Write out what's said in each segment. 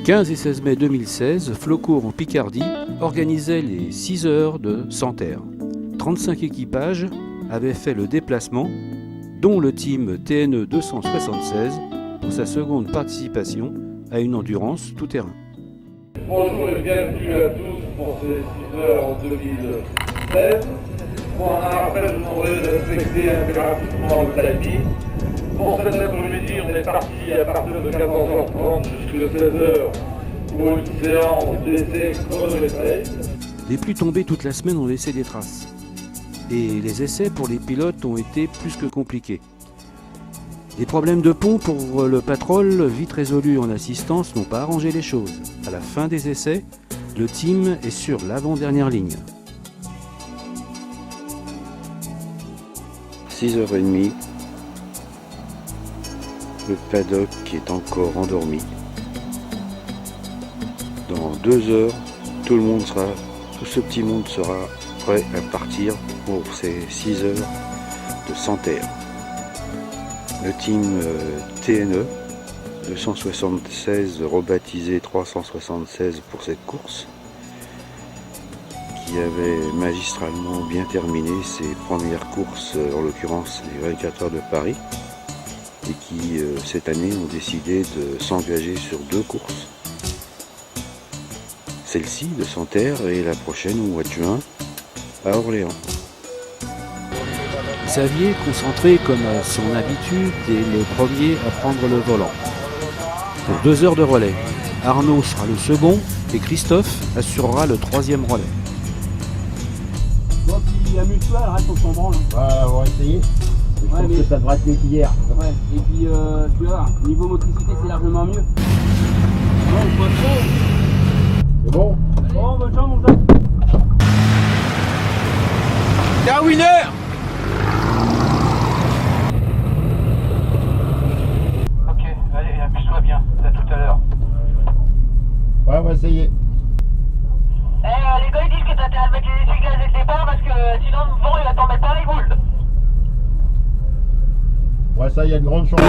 15 et 16 mai 2016, Flocourt en Picardie organisait les 6 heures de Santerre. 35 équipages avaient fait le déplacement, dont le team TNE 276 pour sa seconde participation à une endurance tout-terrain. Bonjour et bienvenue à tous pour ces 6 heures en 2016. Pour un rappel, vous devrez respecter impérativement le tapis. Pour cet après-midi, on est parti à partir de 14h30 jusqu'à 16h pour une séance d'essai chronométrée. Les pluies tombées toute la semaine ont laissé des traces. Et les essais pour les pilotes ont été plus que compliqués. Les problèmes de pont pour le Patrol, vite résolus en assistance, n'ont pas arrangé les choses. À la fin des essais, le team est sur l'avant-dernière ligne. 6h30, le paddock est encore endormi. Dans 2 heures, tout ce petit monde sera prêt à partir pour ces 6 heures de Santerre. Le team TNE 276, rebaptisé 376 pour cette course, qui avait magistralement bien terminé ses premières courses, en l'occurrence les 24 heures de Paris, et qui cette année ont décidé de s'engager sur 2 courses. Celle-ci de Santerre et la prochaine au mois de juin à Orléans. Xavier, concentré comme à son habitude, est le premier à prendre le volant. Pour 2 heures de relais, Arnaud sera le second et Christophe assurera le 3e relais. Bon, puis amuse-toi, reste au s'en branle. Ouais, on va essayer. Je pense que ça devrait être mieux qu'hier. Ouais, et puis tu vois, niveau motricité, c'est largement mieux. Non, pas trop. C'est bon? Bon, bonne chance, mon gars. T'es un winner! Ok, allez, amuse-toi bien. À tout à l'heure. Ouais, on va essayer. Les gars, ils disent que t'as intérêt à mettre les essuie-glaces dès le départ parce que sinon le vent il va t'en mettre par les boules. Ouais, ça, il y a de grandes chances.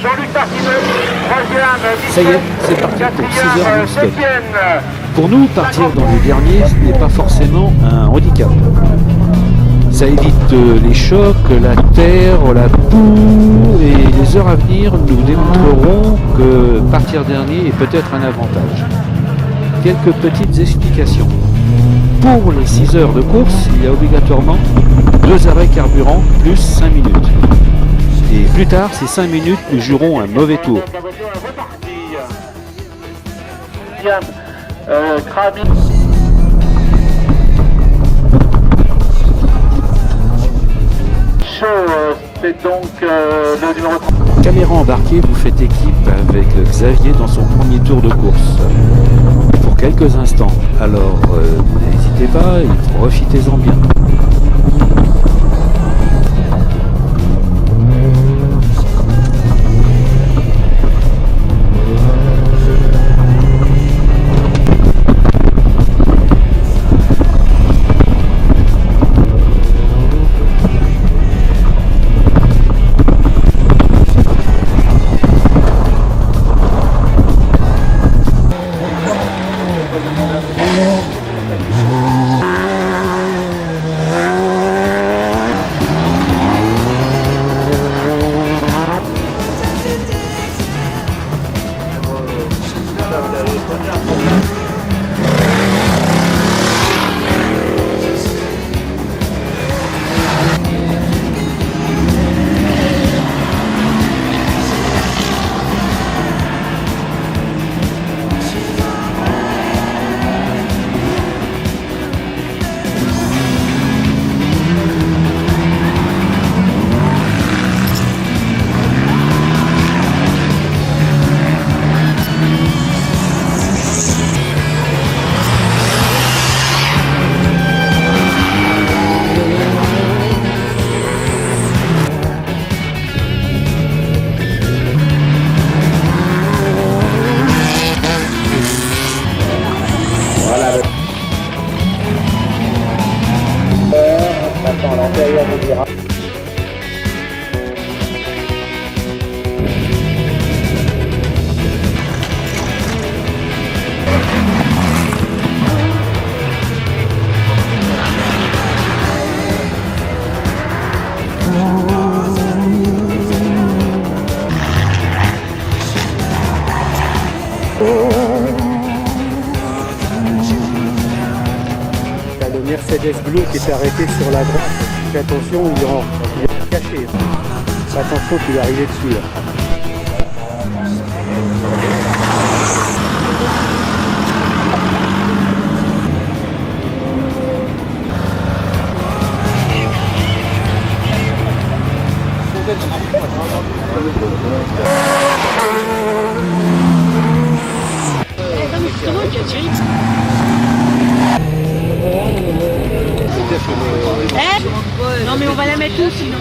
Jean-Luc Martineux, 3e, Ça y est, c'est parti pour 6 heures non-stop. Pour nous, partir dans les derniers, ce n'est pas forcément un handicap. Ça évite les chocs, la terre, la boue, et les heures à venir nous démontreront que partir dernier est peut-être un avantage. Quelques petites explications. Pour les 6 heures de course, il y a obligatoirement 2 arrêts carburant plus 5 minutes. Et plus tard, ces 5 minutes nous joueront un mauvais tour. C'est donc le numéro 3. Caméra embarquée vous fait équipe avec Xavier dans son premier tour de course. Pour quelques instants. Alors, n'hésitez pas et profitez-en bien. derrière le virage. T'as le Mercedes bleu qui est arrêté sur la droite. Fais attention, il est caché. Fais attention, tu vas arriver dessus. Là. Non mais on va la mettre où sinon?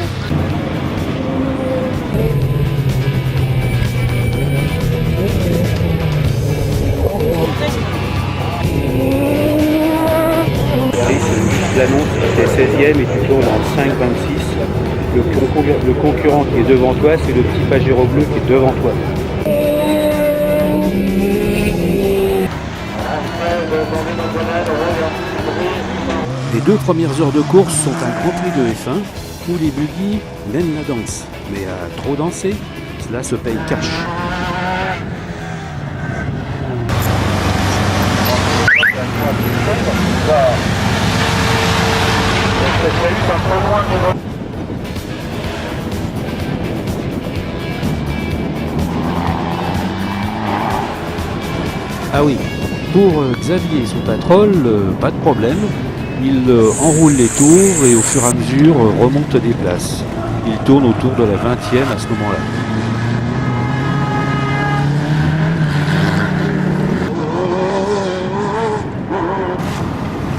L'annonce, c'est 16e et tu tournes en 5,26. Le concurrent qui est devant toi, c'est le petit Pajero bleu qui est devant toi. Les 2 premières heures de course sont un Grand Prix de F1 où les buggy mènent la danse. Mais à trop danser, cela se paye cash. Ah oui, pour Xavier et son patrol, pas de problème. Il enroule les tours et au fur et à mesure remonte des places. Il tourne autour de la 20e à ce moment-là.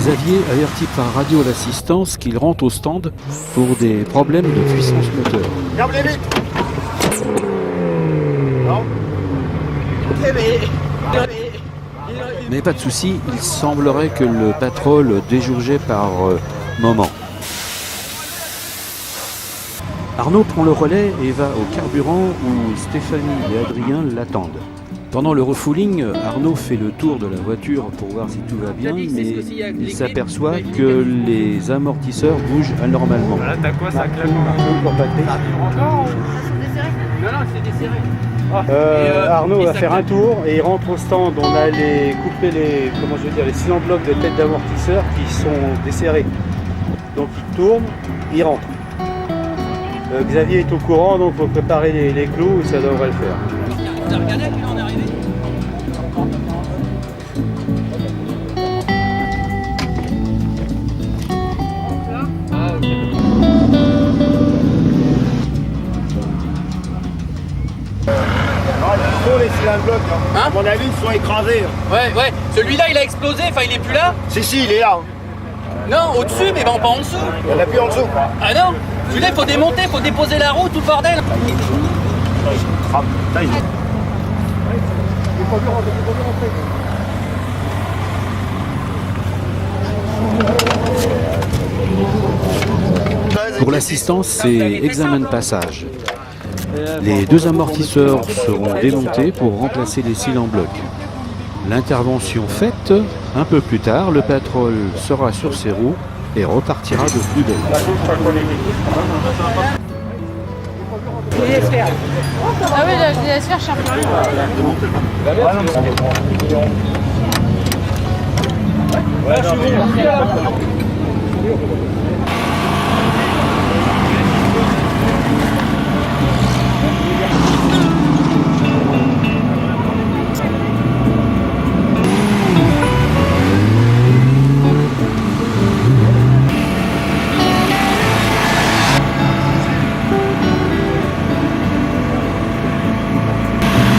Xavier avertit par radio l'assistance qu'il rentre au stand pour des problèmes de puissance moteur. Ferme les vitres. Non. Mais pas de souci, il semblerait que le patrol déjaugeait par moment. Arnaud prend le relais et va au carburant où Stéphanie et Adrien l'attendent. Pendant le refouling, Arnaud fait le tour de la voiture pour voir si tout va bien, mais il s'aperçoit que les amortisseurs bougent anormalement. Là, t'as quoi ça claque? Non, c'est desserré. Arnaud va faire un tour et il rentre au stand. On a les cylindres blocs de tête d'amortisseur qui sont desserrés. Donc il tourne, il rentre. Xavier est au courant, donc il faut préparer les clous et ça devrait le faire. T'as regardé à quelle heure on est arrivé? Les cylindres blocs, hein. À mon avis, ils sont écrasés. Ouais, celui-là il a explosé, enfin il est plus là? Si, il est là. Non, au-dessus, mais bon, pas en dessous. Il y en a plus en dessous. Ah non, celui-là il faut démonter, il faut déposer la roue, tout le bordel. Ah, ça y est. Pour l'assistance, c'est examen de passage. Les 2 amortisseurs seront démontés pour remplacer les cils en bloc. L'intervention faite, un peu plus tard, le patrol sera sur ses roues et repartira de plus belle. Ah oui, je laisse faire, je cherche rien.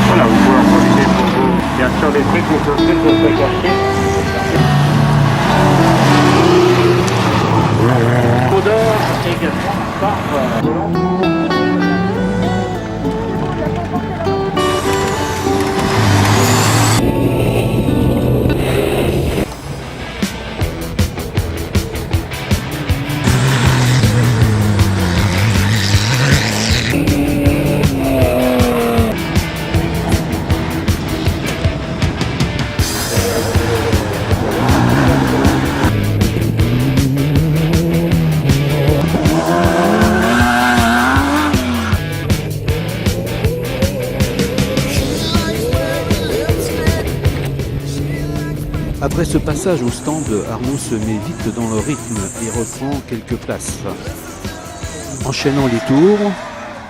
Voilà, vous pouvez en profiter pour vous. Bien sûr, des trucs que vous pouvez cacher. Odeur également par Après ce passage au stand, Arnaud se met vite dans le rythme et reprend quelques places. Enchaînant les tours,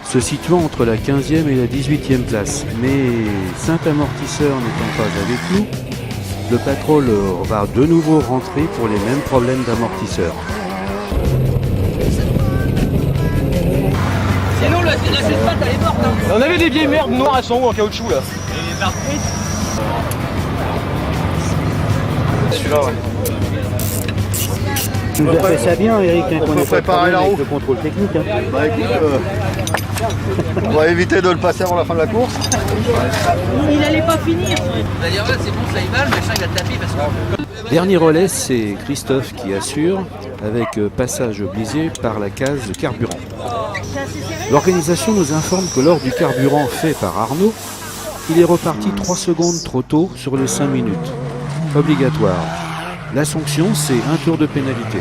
se situant entre la 15e et la 18e place. Mais Saint-Amortisseur n'étant pas avec nous, le Patrol va de nouveau rentrer pour les mêmes problèmes d'amortisseur. Sinon, la C4 elle est morte. Hein. On avait des vieilles merdes noires à son haut en caoutchouc là. Et les marques. Celui-là, ouais. Tu nous as fait ça bien, Eric, hein, on peut préparer la roue. le contrôle technique. Hein. Bah écoute, on va éviter de le passer avant la fin de la course. Il allait pas finir. On va dire, ouais, c'est bon, ça y va, le machin il va te taper parce que. Dernier relais, c'est Christophe qui assure, avec passage obligé par la case carburant. L'organisation nous informe que lors du carburant fait par Arnaud, il est reparti 3 secondes trop tôt sur les 5 minutes. Obligatoire. La sanction, c'est un tour de pénalité.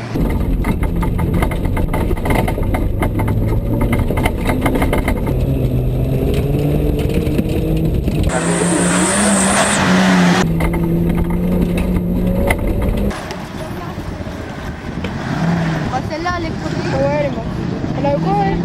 Celle-là, elle est produite. Ouais, elle est morte. Elle a quoi, ouais?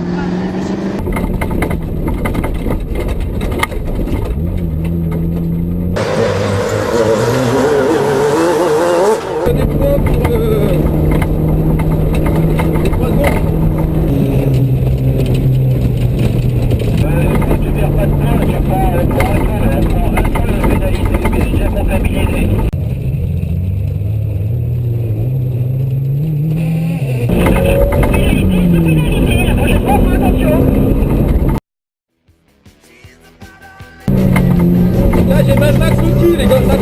Là j'ai Mad Max outil les gars, ça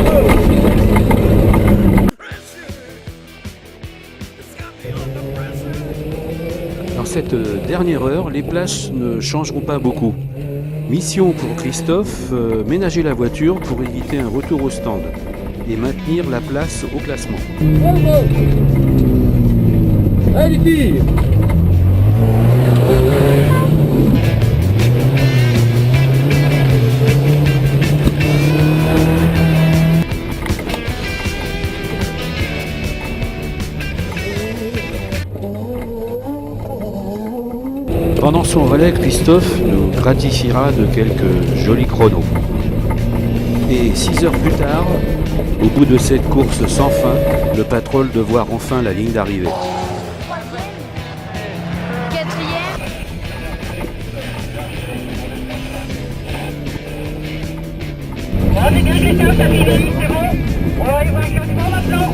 Dans cette dernière heure, les places ne changeront pas beaucoup. Mission pour Christophe, ménager la voiture pour éviter un retour au stand et maintenir la place au classement. Allez les filles. Pendant son relais, Christophe nous gratifiera de quelques jolis chronos. Et 6 heures plus tard, au bout de cette course sans fin, le Patrol de voir enfin la ligne d'arrivée. On est quelqu'un, ça finit, c'est bon. On va aller voir le classement maintenant.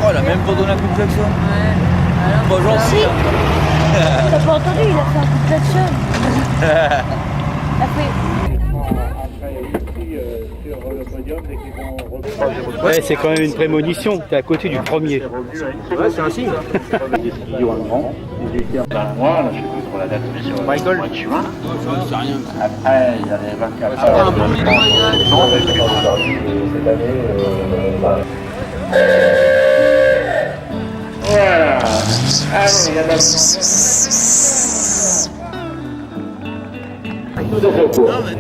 Oh, elle a même pas donné un coup de klaxon. Ouais. Pas gentil. T'as pas entendu, il a fait un coup de klaxon. Il a fait... Ouais, c'est quand même une prémonition. T'es à côté du premier. Ouais, c'est un signe. Michael. C'est rien. Après, il y a les 24 C'est pas un bon milieu. Voilà. Allez, il y a la...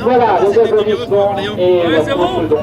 Voilà, les applaudissements et la course donc...